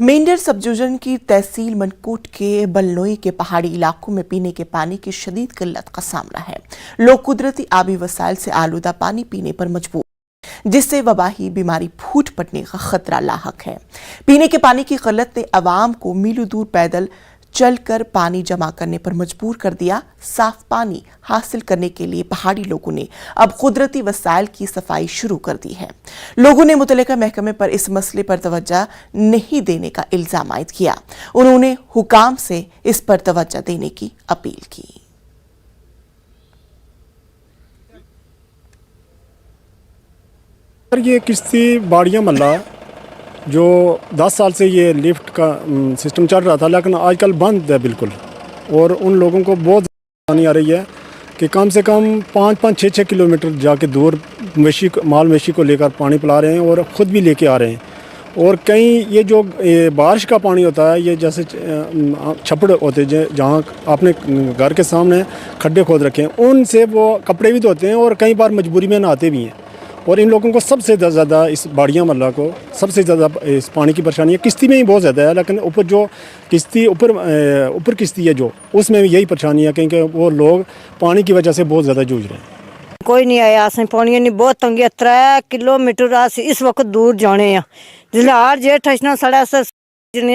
Mendhar sub division की तहसील मनकोट के बलनोई के पहाड़ी इलाकों में पीने के पानी की शदीद किल्लत का सामना है। लोग कुदरती आबी वसाइल से आलूदा पानी पीने पर मजबूर, जिससे वबाही बीमारी फूट पड़ने का खतरा लाहक है। पीने के पानी की किल्लत ने अवाम को मीलों दूर पैदल चलकर पानी जमा करने पर मजबूर कर दिया। साफ पानी हासिल करने के लिए पहाड़ी लोगों ने अब कुदरती वसाइल की सफाई शुरू कर दी है। लोगों ने मुतल्लिका महकमे पर इस मसले पर तवज्जो नहीं देने का इल्जाम आयद किया। उन्होंने हुकाम से इस पर तवज्जो देने की अपील की। ये किश्ती बाड़ियाँ मल्ला जो 10 साल से ये लिफ्ट का सिस्टम चल रहा था, लेकिन आजकल बंद है बिल्कुल। और उन लोगों को बहुत परेशानी आ रही है कि कम से कम 5-6 किलोमीटर जाके दूर माल मवेशी को लेकर पानी पिला रहे हैं और ख़ुद भी लेके आ रहे हैं। और कई ये जो बारिश का पानी होता है, ये जैसे छप्पड़ होते हैं जहाँ आपने घर के सामने खड्डे खोद रखे हैं, उनसे वो कपड़े भी धोते हैं और कई बार मजबूरी में नहाते भी हैं। और इन लोगों को सबसे ज़्यादा इस बाड़ियाँ मल्ला को सबसे ज़्यादा इस पानी की परेशानी है। किश्ती में ही बहुत ज़्यादा है, लेकिन ऊपर जो किश्ती ऊपर किश्ती है जो, उसमें यही परेशानी है क्योंकि वो लोग पानी की वजह से बहुत ज़्यादा जूझ रहे हैं। कोई नहीं आया, असें पानी नहीं बहुत तंगी है। 3 किलोमीटर अस इस वक्त दूर जाने हैं। जिसले हार जेठ ठसना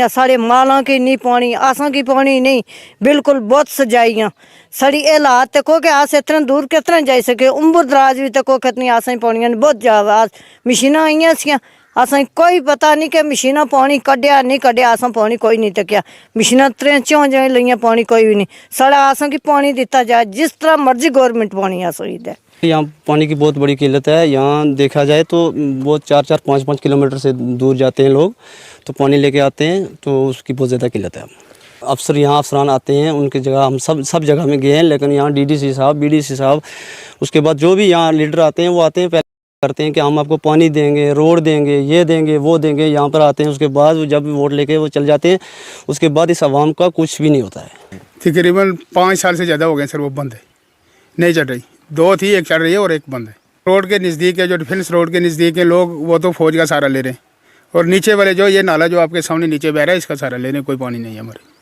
साढ़े मालों की नहीं पानी, आसों की पानी नहीं, बिल्कुल बहुत सजाइयाँ साड़ी हालात तको कि अस इतना दूर कितना जाई सके। उम्र दराज भी तको कितनी असें पानियां बहुत ज्यादा मशीनां आईयां सियां, असें कोई पता नहीं कि मशीनां पानी कड्ढिया नहीं कड्ढिया, असें पानी कोई नहीं तकिया। मशीनां 3-4 जगह लियां, पानी कोई भी नहीं। साढ़ा असें की पानी दिता जाए जिस तरह मर्जी गवर्नमेंट पानी अस होई दे। यहाँ पानी की बहुत बड़ी किल्लत है। यहाँ देखा जाए तो बहुत 4-4, 5-5 किलोमीटर से दूर जाते हैं लोग, तो पानी लेके आते हैं, तो उसकी बहुत ज़्यादा किल्लत है। अफसरान आते हैं, उनकी जगह हम सब जगह में गए हैं, लेकिन यहाँ डीडीसी साहब, बीडीसी साहब, उसके बाद जो भी यहाँ लीडर आते हैं वो आते हैं, पहले करते हैं कि हम आपको पानी देंगे, रोड देंगे, ये देंगे, वो देंगे, यहाँ पर आते हैं। उसके बाद जब वोट लेके वो चल जाते हैं, उसके बाद इस आवाम का कुछ भी नहीं होता है। तकरीबन 5 साल से ज़्यादा हो गए सर, वो बंद है, नहीं चल रही। 2 थी, एक चल रही है और एक बंद है। रोड के नज़दीक है, जो डिफेंस रोड के नज़दीक है लोग, वो तो फौज का सहारा ले रहे हैं। और नीचे वाले जो ये नाला जो आपके सामने नीचे बह रहा है, इसका सहारा ले रहे हैं। कोई पानी नहीं है हमारे।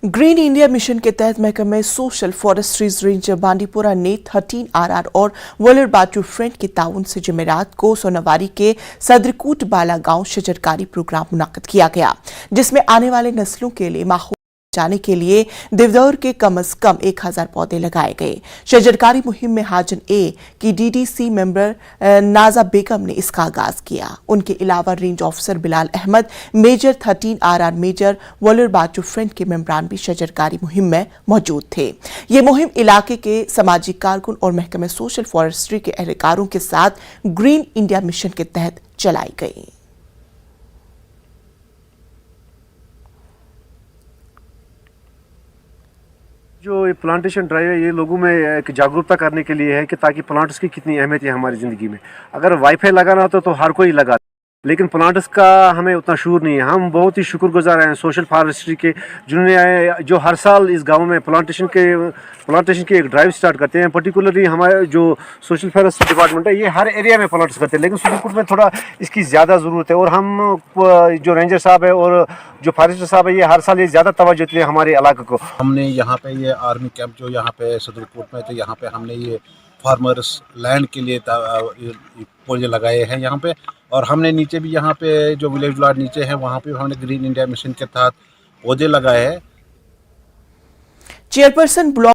ग्रीन इंडिया मिशन के तहत महकमे सोशल फॉरेस्ट्रीज रेंज बांडीपुरा ने 13 RR और वॉलर बाटू फ्रंट के ताउन से जमेरात को सोनावारी के सदरकूट बाला गांव शजरकारी प्रोग्राम मुनक्कद किया गया, जिसमें आने वाले नस्लों के लिए माहौल जाने के लिए देवदौर के कम से कम 1000 पौधे लगाए गए। शजरकारी मुहिम में हाजन ए की DDC मेंबर नाजा बेगम ने इसका आगाज किया। उनके अलावा range officer Bilal Ahmad, major 13 RR major वॉलर बाटू फ्रंट के मेंबरान भी शजरकारी मुहिम में मौजूद थे। ये मुहिम इलाके के समाजी कारकुन और महकमे सोशल फॉरेस्ट्री के एहलकारों के साथ ग्रीन इंडिया मिशन के तहत चलाई गई। जो ये प्लांटेशन ड्राइव है, ये लोगों में एक जागरूकता करने के लिए है कि ताकि प्लांट्स की कितनी अहमियत है हमारी ज़िंदगी में। अगर वाईफाई लगाना होता तो हर कोई लगा, लेकिन प्लांट्स का हमें उतना शूर नहीं है। हम बहुत ही शुक्रगुजार हैं सोशल फॉरेस्ट्री के, जिन्होंने जो हर साल इस गांव में प्लांटेशन की एक ड्राइव स्टार्ट करते हैं। पर्टिकुलरली हमारे जो सोशल फॉरेस्ट्री डिपार्टमेंट है, ये हर एरिया में प्लांट्स करते हैं, लेकिन सुल्तानपुर में थोड़ा इसकी ज़्यादा ज़रूरत है। और हम जो रेंजर साहब है और जो फॉरेस्टर साहब है, ये हर साल ये ज़्यादा तवज्जो देते हैं हमारे इलाके को। हमने यहाँ पे ये आर्मी कैंप जो यहाँ पे सदरकोट में, तो यहाँ पे हमने ये फार्मर्स लैंड के लिए पौधे लगाए हैं यहाँ पे। और हमने नीचे भी यहाँ पे जो विलेज वार्ड नीचे है, वहाँ पे हमने ग्रीन इंडिया मिशन के तहत पौधे लगाए हैं। Chairperson block